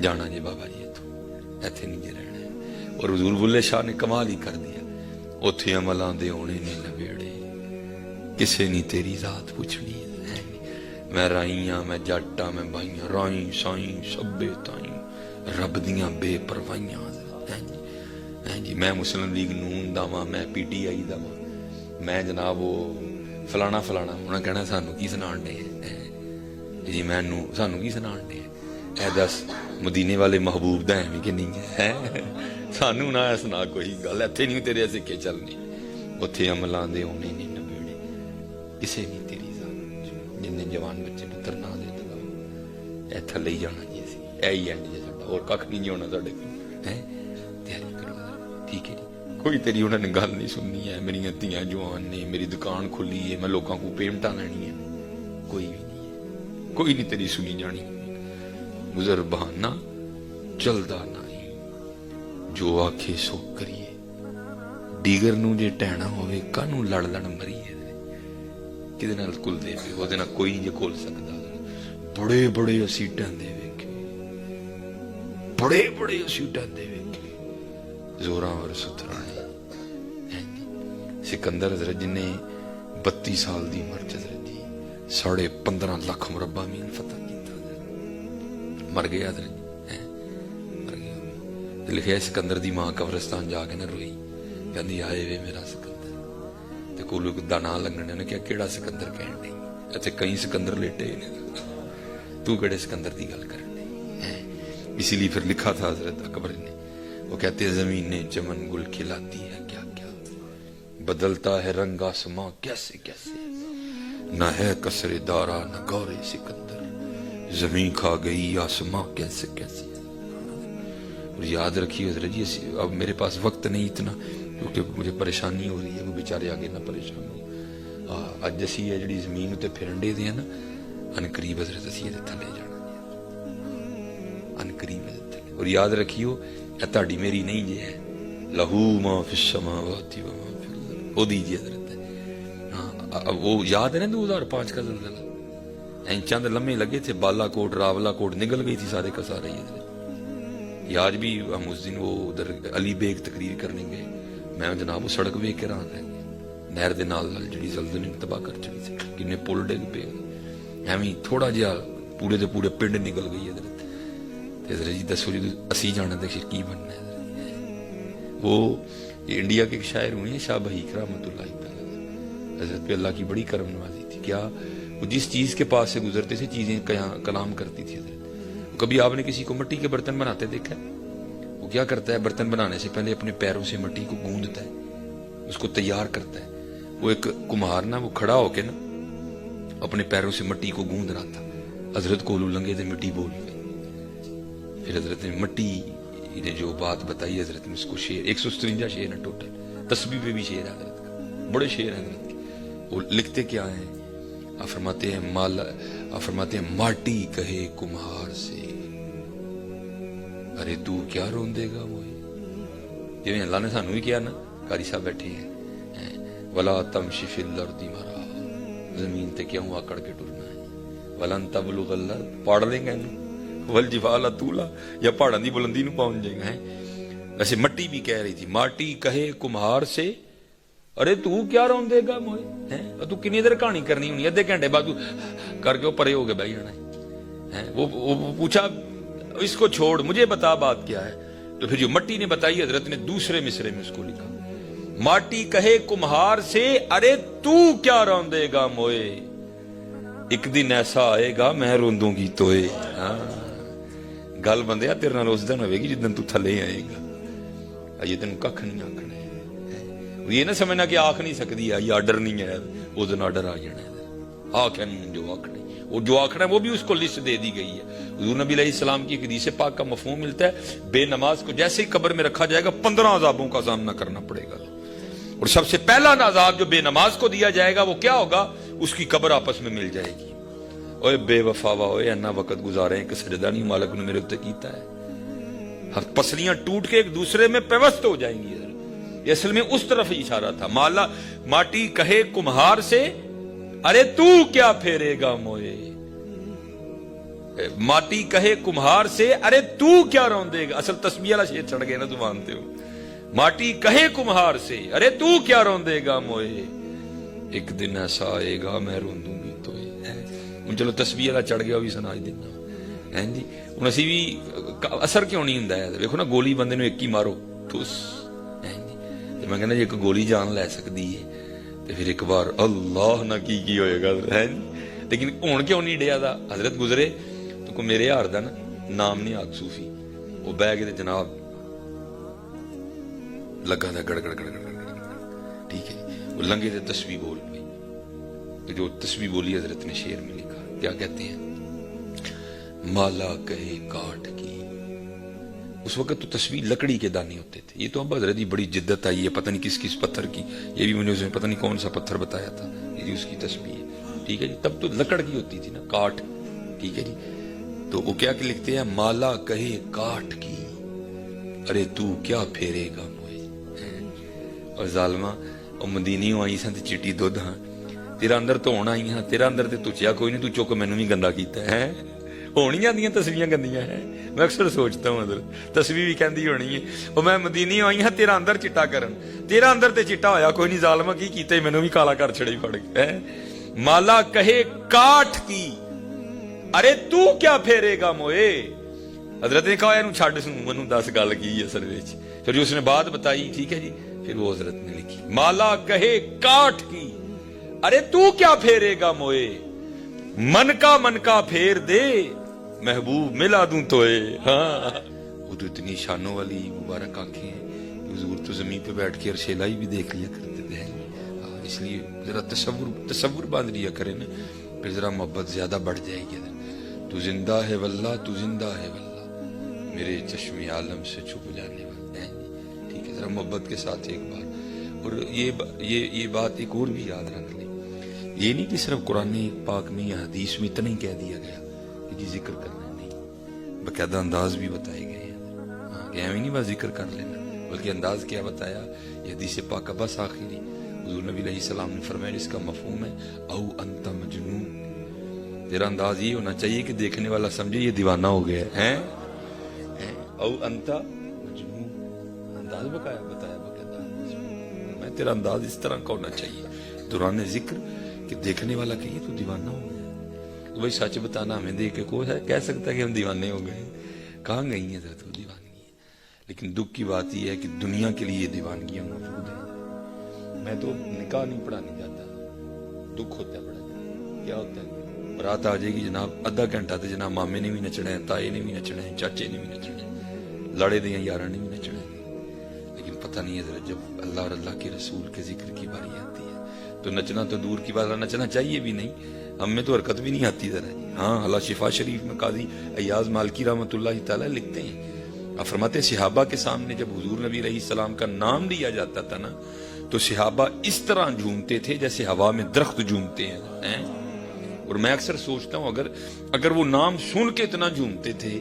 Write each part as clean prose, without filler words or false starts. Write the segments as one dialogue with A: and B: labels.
A: जाना जी बाबा जी इतों, इत्थे नहीं जे रहना। और हजूर बुल्ले शाह ने कमाल ही कर दिया, उत्थे अमलां दे होने ने नवेड़े, किसे नहीं तेरी जात पुछनी है। मैं राई हाँ, मैं जट हाँ, मैं बाई हाँ, राई साई सब्बे ताई रब दियां बेपरवाहियां। जी मैं मुस्लिम लीग नून दा वां, मैं PTI दा वां, मैं जनाब वो फलाना फलाना। उन्हें कहना सानू की सुनाण दे जी, मैनू सानू की सुनाण दे ऐ दस मदीने वाले महबूब दा है कि नहीं है। सानू ना सुना कोई गल, इत्थे नहीं तेरे सिक्के चलने, उत्थे अमलां दे होने नहीं नवेड़े, किसे नहीं तेरी जात। जिन्ने जवान बच्चे पुत्र ना दे दो ए थले ही जाना जी, असीं ऐ ही एंड जे साडा, होर कख नहीं होना साडे कोल है। तैयारी करो ठीक है जी। कोई तेरी उन्होंने गल नहीं सुननी है, मेरी धियां जवान ने, मेरी दुकान खुली है, मैं लोगों को पेमेंटा लैनी है, कोई भी नहीं है, कोई नहीं तेरी सुनी जानी। गुजर बहाना चलदा नहीं, जो आखे सो करिए, डीगर नूं जे टहना होवे कानू लड़ लड़ मरीए, किदे नाल घुलदे पे ओहदे नाल कोई नहीं जे घुल सकदा। बड़े बड़े असीं टहंदे वेखे, बड़े बड़े असीं टहंदे वेखे, जोरां और सुथराने। सिकंदर हजरत जिन्ने 32 साल दी उम्र च हजरत जी 15.5 लाख मुरब्बा मील फतह कीता, मर गया हजरत जी, मर गया। लिखिया सिकंदर दी मां कब्रिस्तान जाके ना रोई, कहंदी आए वे मेरा सिकंदर, ते कोल दा नां लगने ने क्या केड़ा सिकंदर कहण दे, इत्थे कई सिकंदर लेटे ने, तू केड़े सिकंदर दी गल करन दे। इसीलिए फिर लिखा था हजरत अकबर ने, वो कहते जमीन ने चमन गुल खिलाती है क्या क्या, बदलता है रंग आसमां कैसे कैसे, न है कसरे दारा न गौरे सिकंदर, जमीन खा गई आसमां कैसे कैसे। और याद रखिए हजरत जी, अब मेरे पास वक्त नहीं इतना, क्योंकि मुझे परेशानी हो रही है, वो बेचारे आगे ना परेशान हो। अज असी है जी जमीन उत्ते फिरन दे हैं ना, अनकरीब हजरत असी थले जाना, अनकरीब थले। और याद रखियो ताड़ी मेरी नहीं जे है, लहू मां फिस समावाति व मां फिल अर्द, ओदी जी हजरत है। हाँ वो याद है ना 2005 का ज़ल्ज़ला, चंद लम्हे लगे थे, बालाकोट रावलाकोट निगल गई थी सारे का सारे हजरत। आज भी हम उस दिन वो उधर अली बेग तकरीर करने गए, मैं जनाब वो सड़क वेख के रहा है, नहर दे नाल नाल जिहड़ी ज़ल्ज़ले ने तबाह कर छड़ी सी, किन्ने पुल डिग पे, एवें थोड़ा जिहा पूरे दे पूरे पिंड निकल गई हजरत। हजरत जी दसो जी असी जाना तो फिर की बनना है। वो इंडिया के एक शायर हुए हैं शाह बहीक रहमतुल्लाह तआला, हजरत पे अल्लाह की बड़ी करम नवाजी थी। क्या वो जिस चीज के पास से गुजरते थे चीजें कलाम करती थी हजरत। कभी आपने किसी को मिट्टी के बर्तन बनाते देखा है? वो क्या करता है, बर्तन बनाने से पहले अपने पैरों से मिट्टी को गूंदता है, उसको तैयार करता है। वो एक कुम्हार ना वो खड़ा होके ना अपने पैरों से मिट्टी को गूंद रहा था, हजरत को लंगे थे मिट्टी बोल गई। फिर हजरत ने मिट्टी ने जो बात बताई, हजरत ने उसको शेर 153 शेर है टोटल, तस्बीह पे भी शेर है हजरत का, बड़े शेर है हजरत के। वो लिखते क्या है, फरमाते हैं माटी कहे कुम्हार से, अरे तू क्या रोंदेगा मोए। जिवें अल्लाह ने सानू भी किया ना, कारी साहब बैठे हैं, वला तमशी फिल अर्दी मरा, जमीन ते क्यों आकड़ के टुरना है, वलन तबलुगल अर्द, पढ़ लेंगे वल जिबाल तूला, या पहाड़ों की बुलंदी नूं पहुंच जाएगा है। वैसे मट्टी भी कह रही थी, माटी कहे कुम्हार से, अरे तू क्या रोंदेगा मोए, हैं तू कितनी देर कहानी करनी होनी, अद्धे घंटे बाद तू करके परे हो गए बैठ जाना है। वो पूछा इसको छोड़ मुझे बता बात क्या है, तो फिर जो मट्टी ने बताई हजरत ने दूसरे मिसरे में उसको लिखा, माटी कहे कुम्हार से, अरे तू क्या रोंदेगा मोए, एक दिन ऐसा आएगा मैं रोंदूंगी तोए। हाँ गल बंदे तेरे नाल उस दिन होगी जिस दिन तू थले आएगा, अजे तेन कख नहीं आखना है। ये ना समझना कि आख नहीं सकती है, ये आर्डर नहीं है, उस दिन आर्डर आ जाना है, आख नहीं जो आखना है, और जो आखना है वो भी उसको लिस्ट दे दी गई है। हुजूर नबी अलैहिस्सलाम की हदीस पाक का मफहूम मिलता है, बेनमाज को जैसे ही कब्र में रखा जाएगा 15 अजाबों का सामना करना पड़ेगा, और सबसे पहला अजाब जो बेनमाज को दिया जाएगा वो क्या होगा, उसकी कब्र आपस में मिल जाएगी। ओए बेवफावा, ओए अन्ना वक्त गुजारे कि सजदा नहीं मालिक ने मेरे उत्ते कीता है, पसलियां टूट के एक दूसरे में पेवस्त हो जाएंगी। ये असल में उस तरफ इशारा था, माटी कहे कुम्हार से, अरे तू क्या फेरेगा मोए, माटी कहे कुम्हार से अरे तू क्या रौंदेगा, असल तस्बीह वाला शेर चढ़ गया ना, तुम मानते हो। माटी कहे कुम्हार से अरे तू क्या रौंदेगा मोए, एक दिन ऐसा आएगा मैं रोंदूंगी तो ਹੁਣ ਚਲੋ ਤਸਬੀਹ ਵਾਲਾ ਚੜ ਗਿਆ, ਉਹ ਵੀ ਸੁਣਾ ਹੀ ਦਿੰਦਾ ਹੈ ਜੀ। ਹੁਣ ਅਸੀਂ ਵੀ ਅਸਰ ਕਿਉਂ ਨਹੀਂ ਹੁੰਦਾ ਹੈ, ਵੇਖੋ ਨਾ ਗੋਲੀ ਬੰਦੇ ਨੂੰ ਇੱਕ ਹੀ ਮਾਰੋ ਠੁਸ ਹੈ ਜੀ, ਤੇ ਮੈਂ ਕਹਿੰਦਾ ਜੇ ਇੱਕ ਗੋਲੀ ਜਾਨ ਲੈ ਸਕਦੀ ਹੈ ਤੇ ਫਿਰ ਇੱਕ ਵਾਰ ਅੱਲਾਹ ਨਾ ਕੀ ਹੋਏਗਾ ਹੈ ਜੀ। ਲੇਕਿਨ ਹੁਣ ਕਿਉਂ ਨਹੀਂ ਡਿਆ ਦਾ, ਹਜ਼ਰਤ ਗੁਜ਼ਰੇ तो को मेरे यार दा ना नाम नहीं आग सूफी, वो बह के जनाब लगा था गड़ गड़ गड़ गड़ गड़, ठीक है, वो लंगे थे तस्बीह बोल पई, तो जो तस्बीह बोली हजरत ने शेर में लिखा, क्या कहते हैं, माला कहे काट की। उस वक्त तो तस्बीह लकड़ी के दाने होते थे, ये तो अब हजरत की बड़ी जिद्दत आई है, पता नहीं किस किस पत्थर की, ये भी मुझे उसने पता नहीं कौन सा पत्थर बताया था, ये जी उसकी तस्बीह है, ठीक है जी। तब तो लकड़ की होती थी ना, काठ, ठीक है जी। तो वो क्या लिखते हैं, माला कहे काठ की अरे तू क्या फेरेगा मोए, और जालमा और मदीनी आई सन ते चिट्टी दुध हाँ, तेरा अंदर धोन आई हाँ, तेरा अंदर ते तुचिया कोई नहीं, तू चुक मैनू भी गंदा कीता है। होनी जांदियां तस्वीरें गंदियां है, मैं अक्सर सोचता हूँ अंदर तस्वीर भी कहती होनी है, और मैं मदीनी आई हाँ तेरा अंदर चिट्टा करन, तेरा अंदर ते चिट्टा होया कोई नहीं, जालमा की कीता मैनू भी काला कर छड़े फड़ है। माला कहे काठ की अरे तू क्या फेरेगा मोए, हजरत ने कहा यानू छड़ सू मैनू दस गल की असल विच, फिर जो उसने बात बताई, ठीक है जी, फिर वो हजरत ने लिखी, माला कहे काठ की अरे तू क्या फेरेगा मोए, मन का फेर दे महबूब मिला दूं तोए। हाँ, वो तो इतनी शानों वाली मुबारक आंखें हैं कि हुजूर तो जमीन पे बैठ के अरशेलाई भी देख लिया करते थे, इसलिए जरा तसव्वुर बांध लिया करें ना, फिर जरा मोहब्बत ज्यादा बढ़ जाएगी। तू जिंदा है वल्लाह, तू जिंदा है वल्लाह, मेरे चश्मे आलम से छुप जाने वाला है, ठीक है, जरा मोहब्बत के साथ एक बार। और ये बात एक और भी याद रख ले, ये नहीं कि सिर्फ कुरान पाक में या हदीस में इतना ही कह दिया गया कि जी जिक्र करना नहीं, बाकायदा अंदाज भी बताए गए हैं। हाँ, कि नहीं बस जिक्र कर लेना, बल्कि अंदाज क्या बताया, ये हदीस पाक बस आखिरी हुजूर नबी अलैहिस्सलाम ने फरमाया, इसका मफहूम है औ अंत मजनून, तेरा अंदाज ये होना चाहिए कि देखने वाला समझे ये दीवाना हो गया है, औ अंत मजनून, अंदाज बताया बाकायदा, मैं तेरा अंदाज इस तरह का होना चाहिए दौरान जिक्र कि देखने वाला कहिए तो दीवाना हो गया। तो भाई सच बताना हमें देख के कोई है कह सकता है कि हम दीवाने हो गए, कहाँ गई है जरा तो दीवानगी है। लेकिन दुख की बात यह है कि दुनिया के लिए दीवानगियां मौजूद है। मैं तो निकाह नहीं पढ़ाने जाता, दुख होता है बड़ा, क्या होता है, रात आ जाएगी जनाब, आधा घंटा तो जनाब मामे ने भी नचना है, ताए ने भी नचना है, चाचे ने भी नचना है, लाड़े दियां यारा ने भी नचना है। लेकिन पता नहीं है जरा जब अल्लाह और अल्लाह के रसूल के जिक्र की बारी आती है तो नचना तो दूर की बात, नचना चाहिए भी नहीं, हम में तो हरकत भी नहीं आती जरा। हाँ, अल्लाह शिफा शरीफ में काजी अय्याज मालकी रहमतुल्लाह तआला लिखते हैं, आप फरमाते हैं सहाबा के सामने जब हुजूर नबी अलैहिस्सलाम का नाम लिया जाता था ना, तो सहाबा इस तरह झूमते थे जैसे हवा में दरख्त झूमते हैं। और मैं अक्सर सोचता हूं अगर वो नाम सुन के इतना झूमते थे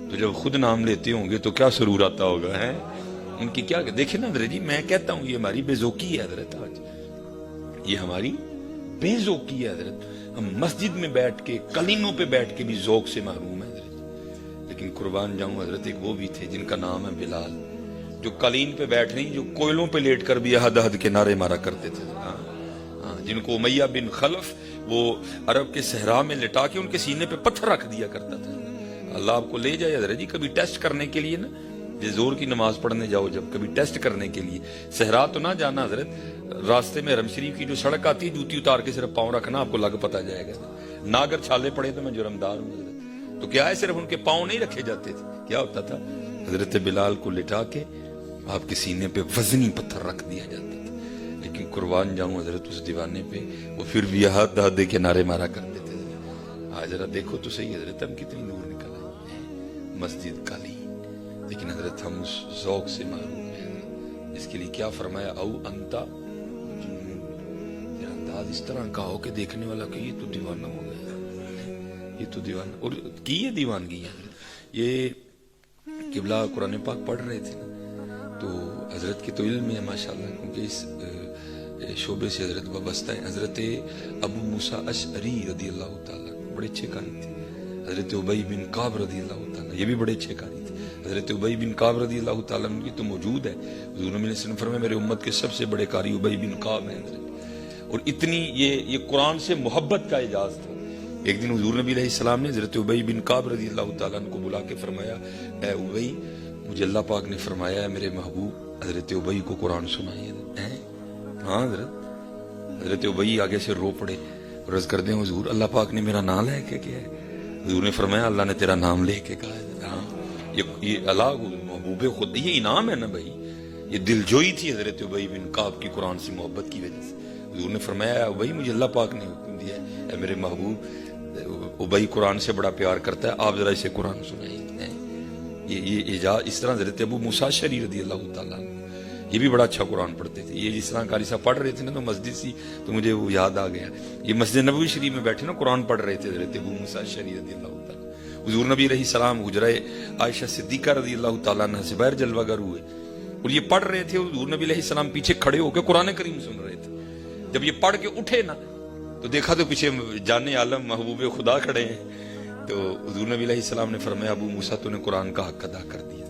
A: तो जब खुद नाम लेते होंगे तो क्या सुरूर आता होगा, है उनकी क्या। देखे ना हजरत जी, मैं कहता हूं ये हमारी बेजोकी है हजरत, आज ये हमारी बेजोकी है हजरत। हम मस्जिद में बैठ के कलीमों पे बैठ के भी जौक से महरूम है हजरत। लेकिन कुर्बान जाऊं हजरत, एक वो भी थे जिनका नाम है बिलाल, जो कलीन पे बैठ नहीं, जो कोयलों पे लेट कर भी अहद अहद के नारे मारा करते थे। हाँ, जिनको उमैया बिन खलफ वो अरब के सहरा में लिटा के उनके सीने पे पत्थर रख दिया करता था। अल्लाह आपको ले जाए हजरत जी, कभी टेस्ट करने के लिए ना, जोर की नमाज पढ़ने जाओ जब, कभी टेस्ट करने के लिए सहरा तो ना जाना हजरत, रास्ते में हरम शरीफ की जो सड़क आती है जूती उतार के सिर्फ पाँव रखना, आपको लग पता जाएगा ना। अगर छाले पड़े तो मैं जुर्मदार हूँ हजरत। तो क्या है, सिर्फ उनके पाँव नहीं रखे जाते थे, क्या होता था, हजरत बिलाल को लिटा के आपके सीने पे वजनी पत्थर रख दिया जाता था। लेकिन कुर्बान जाऊं हजरत, उस दीवाने पे वो फिर भी हाथ हाथ दे के नारे मारा करते थे। आज जरा देखो तो सही हजरत, हम कितनी दूर निकल आए, मस्जिद काली, लेकिन हजरत हम उस ज़ौक़ से महरूम हैं। इसके लिए क्या फरमाया, औ अंता, तेरा अंदाज इस तरह का हो कि देखने वाला कि ये तो दीवाना हो गया, ये तो दीवाना। और की ये दीवानगी है, ये किबला कुरान पाक पढ़ रहे थे ना, तो हजरत के तो इल्म है माशाल्लाह, क्योंकि इस शोबे से हजरत वाबस्ता है। हजरत अबू मूसा अशअरी रदी अल्लाह ताला, बड़े अच्छे कारी थे, حضرت ابی بن کعب رضی اللہ تعالیٰ، یہ بھی بڑے اچھے قاری تھے، حضرت ابی بن کعب رضی اللہ تعالیٰ عنہ کی تو موجود ہے، حضور نبی علیہ السلام فرمایا میرے امت کے سب سے بڑے قاری ابی بن کعب ہیں حضرت۔ اور اتنی یہ قرآن سے محبت کا اعجاز تھا۔ ایک دن حضور نبی علیہ السلام نے حضرت ابی بن کعب رضی اللہ تعالیٰ عنہ کو بلا کے فرمایا اے ابی، مجھے اللہ پاک نے فرمایا ہے میرے محبوب حضرت ابی کو قرآن سنائیے۔ ہاں حضرت ابی آگے سے رو پڑے، عرض کر دیں حضور اللہ پاک نے میرا نام لے کے کیا ہے؟ حضور نے فرمایا اللہ نے تیرا نام لے کے کہا ہے۔ ہاں یہ اللہ محبوب خود، یہ انعام ہے نا بھائی، یہ دلجوئی تھی حضرت ابی بن کعب کی قرآن سے محبت کی وجہ سے۔ حضور نے فرمایا ابی مجھے اللہ پاک نے حکم دیا ہے اے میرے محبوب، ابی قرآن سے بڑا پیار کرتا ہے، آپ ذرا اسے قرآن سنائیے۔ یہ اعجاز اس طرح حضرت ابو موسیٰ اشعری رضی اللہ تعالیٰ عنہ یہ بھی بڑا اچھا قرآن پڑھتے تھے۔ یہ جس طرح قاری صاحب پڑھ رہے تھے نا تو مسجد سی تو مجھے وہ یاد آ گیا، یہ مسجد نبوی شریف میں بیٹھے نا قرآن پڑھ رہے تھے حضرت ابو موسیٰ اشعری رضی اللہ تعالیٰ۔ حضور نبی علیہ السلام حجرہ عائشہ صدیقہ رضی اللہ تعالیٰ عنہ سے باہر جلوہ گر ہوئے اور یہ پڑھ رہے تھے، حضور نبی علیہ السلام پیچھے کھڑے ہو کے قرآن کریم سن رہے تھے۔ جب یہ پڑھ کے اٹھے نا تو دیکھا تو پیچھے جان عالم محبوب خدا کھڑے ہیں، تو حضور نبی علیہ السلام نے فرمایا ابو موسیٰ تو نے قرآن کا حق ادا کر دیا۔